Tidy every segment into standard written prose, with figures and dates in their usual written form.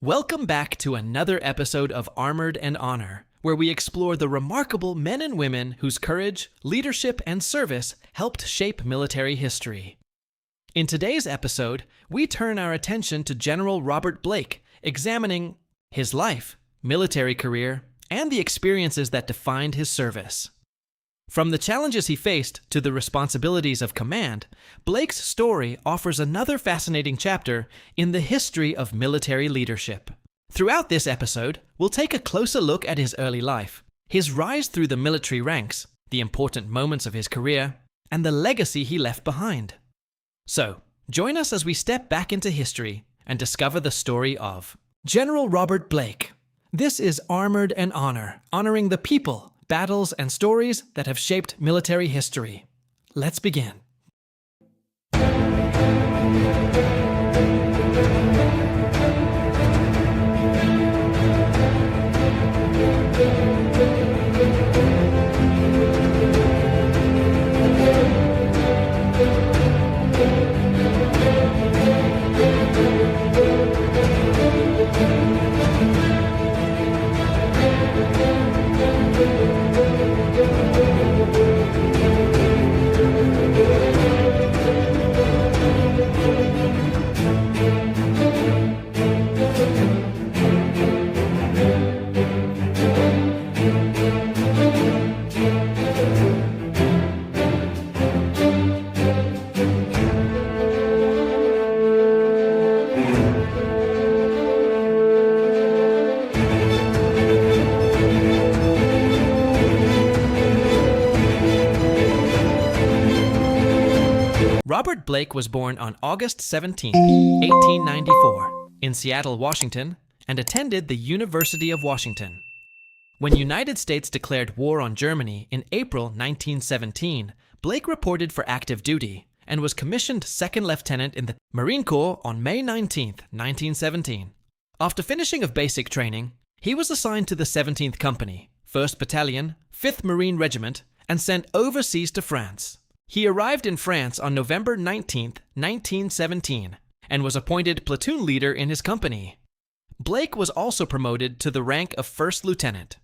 Welcome back to another episode of Armored and Honor, where we explore the remarkable men and women whose courage, leadership, and service helped shape military history. In today's episode, we turn our attention to General Robert Blake, examining his life, military career, and the experiences that defined his service. From the challenges he faced to the responsibilities of command, Blake's story offers another fascinating chapter in the history of military leadership. Throughout this episode, we'll take a closer look at his early life, his rise through the military ranks, the important moments of his career, and the legacy he left behind. So, join us as we step back into history and discover the story of General Robert Blake. This is Armored and Honor, honoring the people, battles, and stories that have shaped military history. Let's begin. Robert Blake was born on August 17, 1894, in Seattle, Washington, and attended the University of Washington. When the United States declared war on Germany in April 1917, Blake reported for active duty and was commissioned second lieutenant in the Marine Corps on May 19, 1917. After finishing of basic training, he was assigned to the 17th Company, 1st Battalion, 5th Marine Regiment, and sent overseas to France. He arrived in France on November 19, 1917, and was appointed platoon leader in his company. Blake was also promoted to the rank of first lieutenant.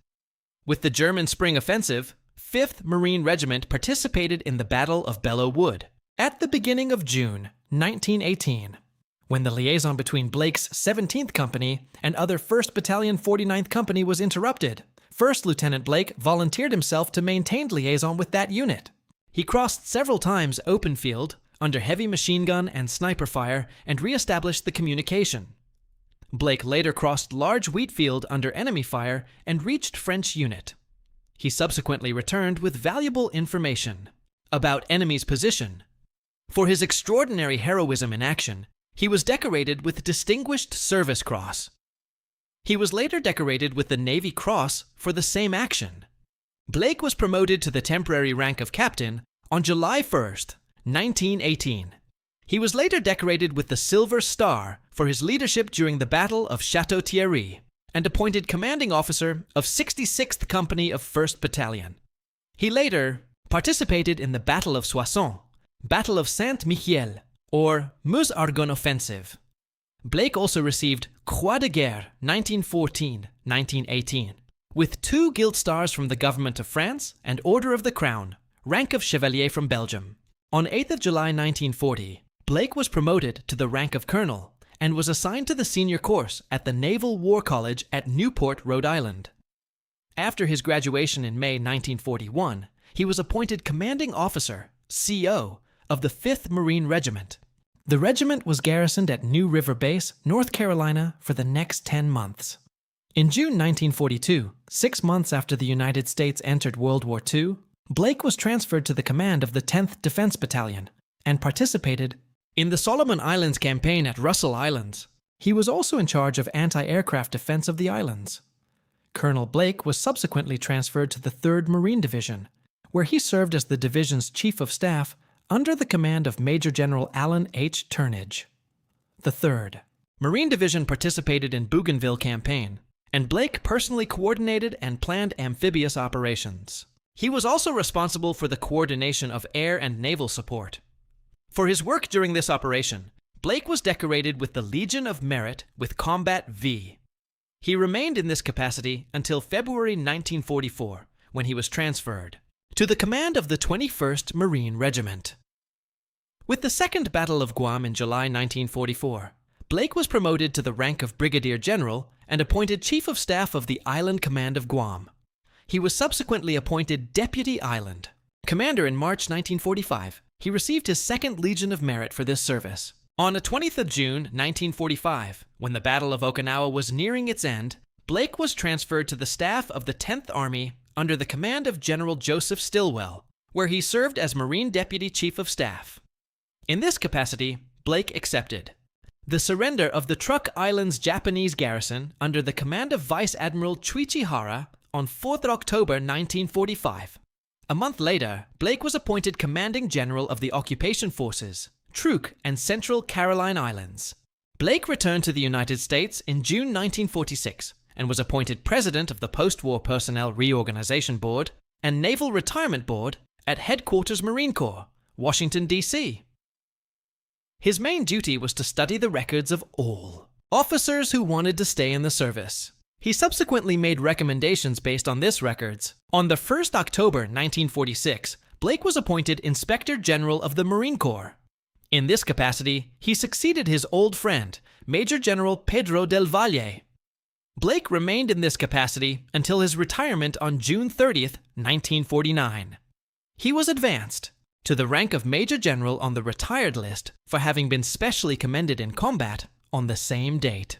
With the German Spring Offensive, 5th Marine Regiment participated in the Battle of Belleau Wood at the beginning of June 1918, when the liaison between Blake's 17th Company and other 1st Battalion 49th Company was interrupted. First Lieutenant Blake volunteered himself to maintain liaison with that unit. He crossed several times open field, under heavy machine gun and sniper fire, and re-established the communication. Blake later crossed large wheat field under enemy fire and reached French unit. He subsequently returned with valuable information about enemy's position. For his extraordinary heroism in action, he was decorated with Distinguished Service Cross. He was later decorated with the Navy Cross for the same action. Blake was promoted to the temporary rank of captain on July 1, 1918. He was later decorated with the Silver Star for his leadership during the Battle of Château-Thierry and appointed commanding officer of 66th Company of 1st Battalion. He later participated in the Battle of Soissons, Battle of Saint-Mihiel, or Meuse-Argonne Offensive. Blake also received Croix de Guerre 1914-1918. with 2 Gilt Stars from the Government of France and Order of the Crown, rank of Chevalier from Belgium. On 8th of July 1940, Blake was promoted to the rank of Colonel and was assigned to the senior course at the Naval War College at Newport, Rhode Island. After his graduation in May 1941, he was appointed Commanding Officer, CO, of the 5th Marine Regiment. The regiment was garrisoned at New River Base, North Carolina, for the next 10 months. In June 1942, 6 months after the United States entered World War II, Blake was transferred to the command of the 10th Defense Battalion and participated in the Solomon Islands campaign at Russell Islands. He was also in charge of anti-aircraft defense of the islands. Colonel Blake was subsequently transferred to the 3rd Marine Division, where he served as the division's Chief of Staff under the command of Major General Alan H. Turnage. The 3rd Marine Division participated in Bougainville campaign, and Blake personally coordinated and planned amphibious operations. He was also responsible for the coordination of air and naval support. For his work during this operation, Blake was decorated with the Legion of Merit with Combat V. He remained in this capacity until February 1944, when he was transferred to the command of the 21st Marine Regiment. With the Second Battle of Guam in July 1944, Blake was promoted to the rank of Brigadier General and appointed Chief of Staff of the Island Command of Guam. He was subsequently appointed Deputy Island Commander in March 1945. He received his Second Legion of Merit for this service. On the 20th of June 1945, when the Battle of Okinawa was nearing its end, Blake was transferred to the staff of the 10th Army under the command of General Joseph Stilwell, where he served as Marine Deputy Chief of Staff. In this capacity, Blake accepted the surrender of the Truk Islands Japanese garrison under the command of Vice Admiral Chuichi Hara on 4th October 1945. A month later, Blake was appointed Commanding General of the Occupation Forces, Truk and Central Caroline Islands. Blake returned to the United States in June 1946 and was appointed President of the Post-War Personnel Reorganization Board and Naval Retirement Board at Headquarters Marine Corps, Washington, D.C. His main duty was to study the records of all officers who wanted to stay in the service. He subsequently made recommendations based on this records. On the 1st October 1946, Blake was appointed Inspector General of the Marine Corps. In this capacity, he succeeded his old friend, Major General Pedro del Valle. Blake remained in this capacity until his retirement on June 30th, 1949. He was advanced to the rank of Major General on the retired list for having been specially commended in combat on the same date.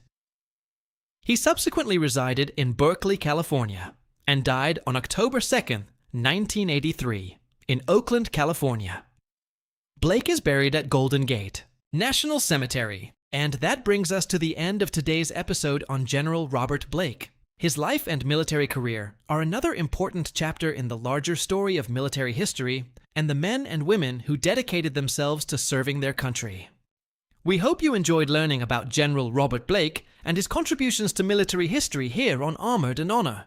He subsequently resided in Berkeley, California, and died on October 2nd, 1983, in Oakland, California. Blake is buried at Golden Gate National Cemetery, and that brings us to the end of today's episode on General Robert Blake. His life and military career are another important chapter in the larger story of military history and the men and women who dedicated themselves to serving their country. We hope you enjoyed learning about General Robert Blake and his contributions to military history here on Armored and Honor.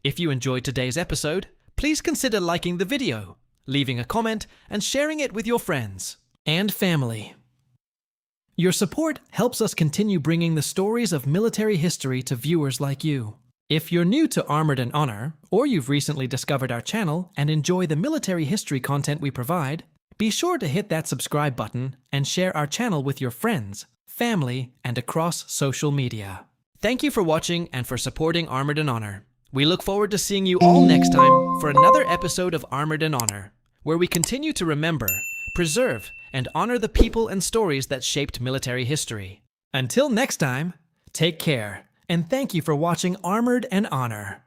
If you enjoyed today's episode, please consider liking the video, leaving a comment, and sharing it with your friends and family. Your support helps us continue bringing the stories of military history to viewers like you. If you're new to Armored and Honor, or you've recently discovered our channel and enjoy the military history content we provide, be sure to hit that subscribe button and share our channel with your friends, family, and across social media. Thank you for watching and for supporting Armored and Honor. We look forward to seeing you all next time for another episode of Armored and Honor, where we continue to remember, preserve, and honor the people and stories that shaped military history. Until next time, take care, and thank you for watching Armored and Honor.